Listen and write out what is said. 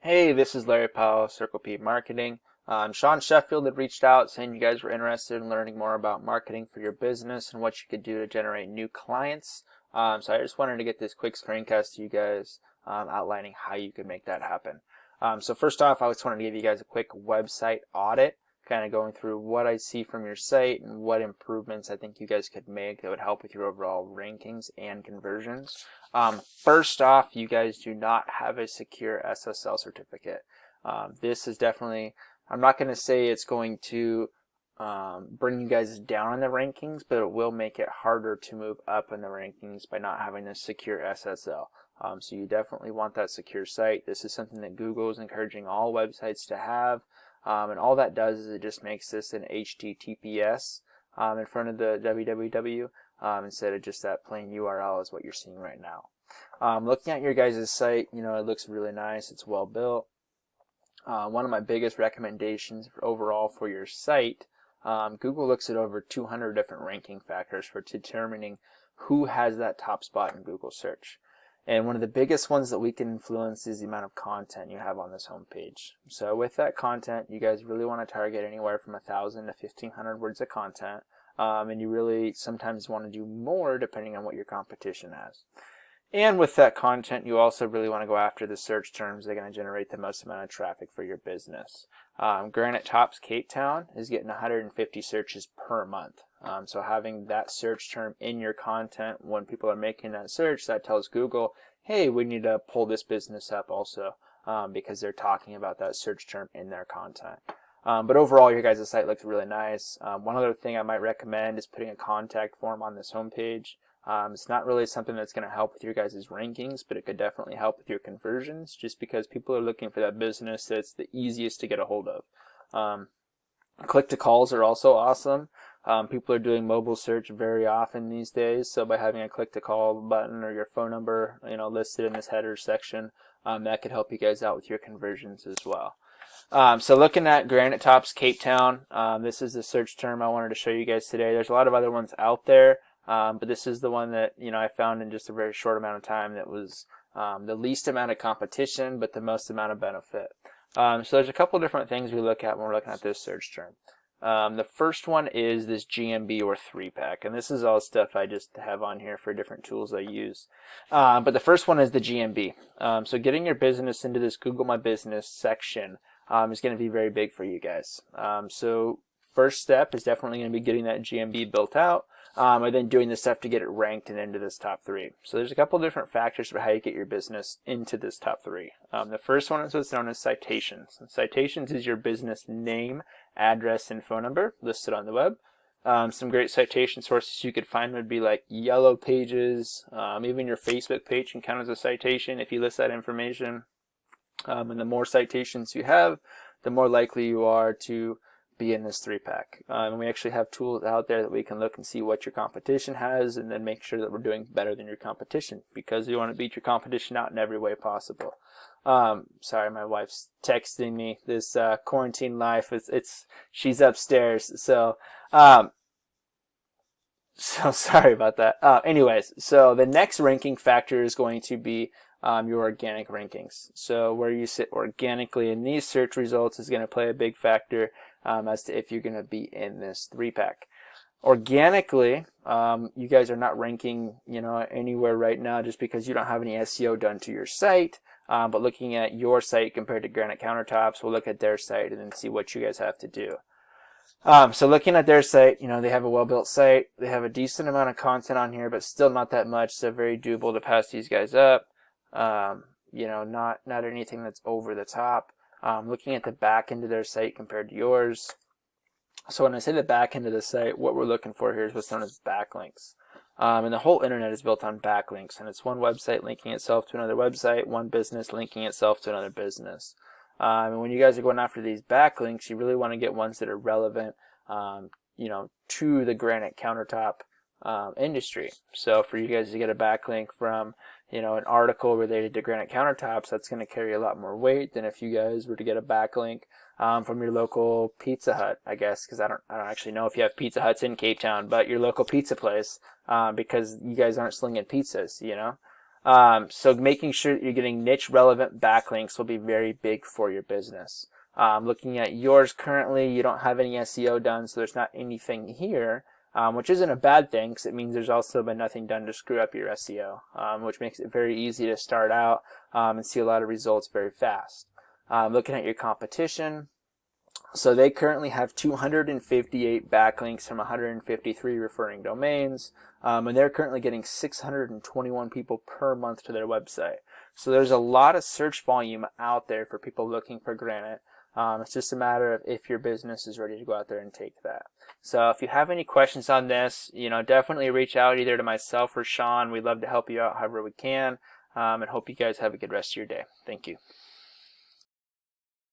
Hey, this is Larry Powell, Circle P Marketing. Sean Sheffield had reached out saying you guys were interested in learning more about marketing for your business and what you could do to generate new clients. So I just wanted to get this quick screencast to you guys outlining how you could make that happen. So first off, I just wanted to give you guys a quick website audit, kind of going through what I see from your site and what improvements I think you guys could make that would help with your overall rankings and conversions. First off, you guys do not have a secure SSL certificate. This is definitely, I'm not going to say it's going to bring you guys down in the rankings, but it will make it harder to move up in the rankings by not having a secure SSL. So you definitely want that secure site. This is something that Google is encouraging all websites to have. And all that does is it just makes this an HTTPS in front of the www instead of just that plain URL is what you're seeing right now. Looking at your guys' site, it looks really nice. It's well built. One of my biggest recommendations overall for your site, Google looks at over 200 different ranking factors for determining who has that top spot in Google search. And one of the biggest ones that we can influence is the amount of content you have on this homepage. So with that content, you guys really want to target anywhere from 1,000 to 1,500 words of content. And you really sometimes want to do more depending on what your competition has. And with that content, you also really want to go after the search terms that are going to generate the most amount of traffic for your business. Granite Tops Cape Town is getting 150 searches per month. So having that search term in your content when people are making that search, that tells Google, hey, we need to pull this business up also because they're talking about that search term in their content. But overall, your guys' site looks really nice. One other thing I might recommend is putting a contact form on this homepage. It's not really something that's going to help with your guys' rankings, but it could definitely help with your conversions just because people are looking for that business that's the easiest to get a hold of. Click-to-calls are also awesome. People are doing mobile search very often these days, so by having a click-to-call button or your phone number listed in this header section, that could help you guys out with your conversions as well. So looking at Granite Tops Cape Town, this is the search term I wanted to show you guys today. There's a lot of other ones out there. But this is the one that I found in just a very short amount of time that was the least amount of competition but the most amount of benefit. So there's a couple different things we look at when we're looking at this search term. The first one is this GMB or 3-pack, and this is all stuff I just have on here for different tools I use. But the first one is the GMB. So getting your business into this Google My Business section is going to be very big for you guys. So first step is definitely going to be getting that GMB built out. And then doing the stuff to get it ranked and into this top 3. So there's a couple different factors for how you get your business into this top 3. The first one is what's known as citations. And citations is your business name, address, and phone number listed on the web. Some great citation sources you could find would be like Yellow Pages, even your Facebook page can count as a citation if you list that information. And the more citations you have, the more likely you are to be in this 3-pack. And we actually have tools out there that we can look and see what your competition has and then make sure that we're doing better than your competition because you want to beat your competition out in every way possible. Sorry, my wife's texting me. This quarantine life, she's upstairs. So sorry about that. Anyways, so the next ranking factor is going to be your organic rankings. So where you sit organically in these search results is going to play a big factor as to if you're going to be in this 3-pack. Organically, you guys are not ranking, anywhere right now just because you don't have any SEO done to your site. But looking at your site compared to Granite Countertops, we'll look at their site and then see what you guys have to do. So looking at their site, they have a well-built site. They have a decent amount of content on here, but still not that much. So very doable to pass these guys up. Not anything that's over the top. Looking at the back end of their site compared to yours. So when I say the back end of the site, what we're looking for here is what's known as backlinks. And the whole internet is built on backlinks, and it's one website linking itself to another website, one business linking itself to another business. And when you guys are going after these backlinks, you really want to get ones that are relevant, to the granite countertop industry. So for you guys to get a backlink from an article related to granite countertops, that's going to carry a lot more weight than if you guys were to get a backlink from your local Pizza Hut, I guess, because I don't actually know if you have Pizza Huts in Cape Town, but your local pizza place, because you guys aren't slinging pizzas, So making sure that you're getting niche relevant backlinks will be very big for your business. Looking at yours currently, you don't have any SEO done, so there's not anything here, which isn't a bad thing because it means there's also been nothing done to screw up your SEO, which makes it very easy to start out and see a lot of results very fast. Looking at your competition, so they currently have 258 backlinks from 153 referring domains, and they're currently getting 621 people per month to their website. So there's a lot of search volume out there for people looking for granite. It's just a matter of if your business is ready to go out there and take that. So if you have any questions on this, definitely reach out either to myself or Sean. We'd love to help you out however we can, and hope you guys have a good rest of your day. Thank you.